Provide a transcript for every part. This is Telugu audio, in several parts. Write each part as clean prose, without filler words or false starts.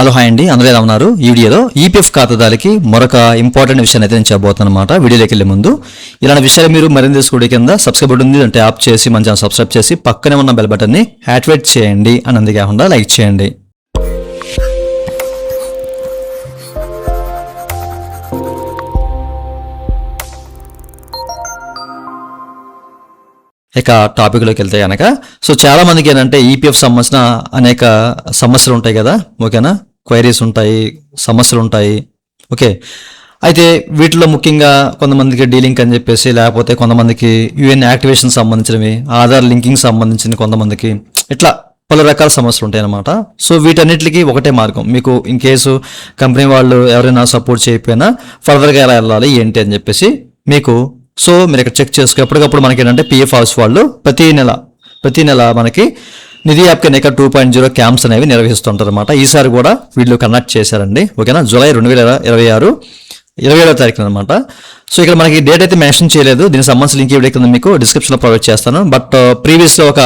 హలో హాయ్ అండి, అందరూ ఎలా ఉన్నారు? ఈ వీడియోలో ఈపీఎఫ్ ఖాతాదారులకి మరొక ఇంపార్టెంట్ విషయాన్ని అయితే నేను చెప్పబోతున్నాను అనమాట. వీడియోలోకి వెళ్ళే ముందు ఇలాంటి విషయాలు మీరు మరింత తెలుసుకోవడం కింద సబ్స్క్రైబ్ బటన్ ఉంది, అంటే ట్యాప్ చేసి మన ఛానల్ సబ్స్క్రైబ్ చేసి పక్కనే ఉన్న బెల్ బటన్ని యాక్టివేట్ చేయండి అని అందుకేకుండా లైక్ చేయండి. ఇక టాపిక్లోకి వెళ్తే కనుక చాలా మందికి ఏంటంటే ఈపీఎఫ్ సంబంధించిన అనేక సమస్యలు ఉంటాయి కదా, ఓకేనా? క్వైరీస్ ఉంటాయి, సమస్యలు ఉంటాయి, ఓకే. అయితే వీటిలో ముఖ్యంగా కొంతమందికి డీలింక్ అని చెప్పేసి, లేకపోతే కొంతమందికి యూఎన్ యాక్టివేషన్ సంబంధించినవి, ఆధార్ లింకింగ్ సంబంధించిన కొంతమందికి ఇట్లా పలు రకాల సమస్యలు ఉంటాయి అన్నమాట. వీటన్నిటికీ ఒకటే మార్గం, మీకు ఇన్ కేసు కంపెనీ వాళ్ళు ఎవరైనా సపోర్ట్ చేయకపోయినా ఫర్దర్గా ఎలా వెళ్ళాలి ఏంటి అని చెప్పేసి మీకు మీరు ఇక్కడ చెక్ చేసుకో. ఎప్పటికప్పుడు మనకి ఏంటంటే పిఎఫ్ హౌస్ వాళ్ళు ప్రతి నెల మనకి నిధి యాప్ అనేక 2.0 క్యాంప్స్ అనేవి నిర్వహిస్తుంటారు అనమాట. ఈసారి కూడా వీళ్ళు కండక్ట్ చేశారండి, ఓకేనా? జూలై 2026 27వ తారీఖున అనమాట. ఇక్కడ మనకి డేట్ అయితే మెన్షన్ చేయలేదు, దీనికి సంబంధించిన లింక్ వీడియో కింద మీకు డిస్క్రిప్షన్లో ప్రొవైడ్ చేస్తాను. బట్ ప్రీవియస్లో ఒక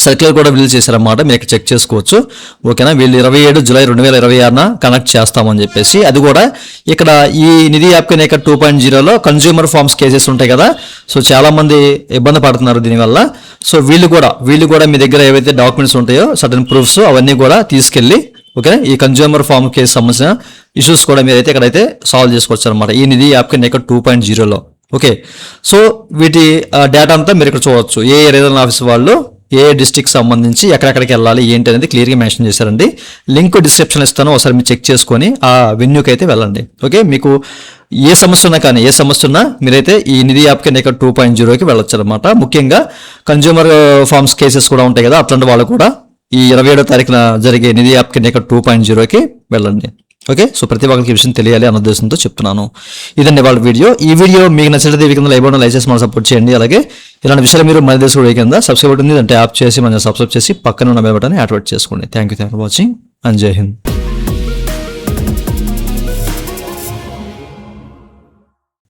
సర్క్యులర్ కూడా రిలీజ్ చేశారన్నమాట, మీరు ఇక్కడ చెక్ చేసుకోవచ్చు, ఓకేనా? వీళ్ళు 27 జూలై 2026న కనెక్ట్ చేస్తామని చెప్పేసి. అది కూడా ఇక్కడ ఈ నిధి యాప్ అనేక 2.0లో కన్జ్యూమర్ ఫార్మ్స్ కేసెస్ ఉంటాయి కదా, చాలా మంది ఇబ్బంది పడుతున్నారు దీనివల్ల. వీళ్ళు కూడా మీ దగ్గర ఏవైతే డాక్యుమెంట్స్ ఉంటాయో సర్టన్ ప్రూఫ్స్ అవన్నీ కూడా తీసుకెళ్ళి, ఓకే, ఈ కన్జ్యూమర్ ఫార్మ్ కేసు సంబంధించిన ఇష్యూస్ కూడా మీరైతే ఇక్కడైతే సాల్వ్ చేసుకోవచ్చు అనమాట, ఈ నిధి యాప్ అనేక 2.0లో. ఓకే, వీటి డేటా అంతా మీరు ఇక్కడ చూడవచ్చు. ఏ రీజనల్ ఆఫీస్ వాళ్ళు ఏ డిస్ట్రిక్ట్ సంబంధించి ఎక్కడెక్కడికి వెళ్ళాలి ఏంటి అనేది క్లియర్గా మెన్షన్ చేశారండి. లింక్ డిస్క్రిప్షన్ ఇస్తాను, ఒకసారి మీరు చెక్ చేసుకొని ఆ వెన్యూకి అయితే వెళ్ళండి. ఓకే, మీకు ఏ సమస్య ఉన్నా మీరైతే ఈ నిధి యాప్ కింద 2.0కి వెళ్ళొచ్చు అనమాట. ముఖ్యంగా కన్జ్యూమర్ ఫార్మ్స్ కేసెస్ కూడా ఉంటాయి కదా, అట్లాంటి వాళ్ళు కూడా ఈ 27వ తారీఖున జరిగే నిధి యాప్ కింద 2.0కి వెళ్ళండి. ఓకే, ప్రతి ఒక్కరికి ఈ విషయం తెలియాలి అన్న ఉద్దేశంతో చెప్తున్నాను. ఇదండి వాళ్ళ వీడియో. ఈ వీడియో మీకు నచ్చినట్లయితే ఈ కింద లైక్ బటన్ లైక్ చేసి మనం సపోర్ట్ చేయండి. అలాగే ఇలాంటి విషయాలు మీరు మన దేశం కింద సబ్స్క్రైబ్ ఉంటుంది, అంటే యాప్ చేసి మనం సబ్స్క్రైబ్ చేసి పక్కన ఉన్న బెల్ బటన్ యాక్టివేట్ చేసుకోండి. Thank you for watching and జై హింద్.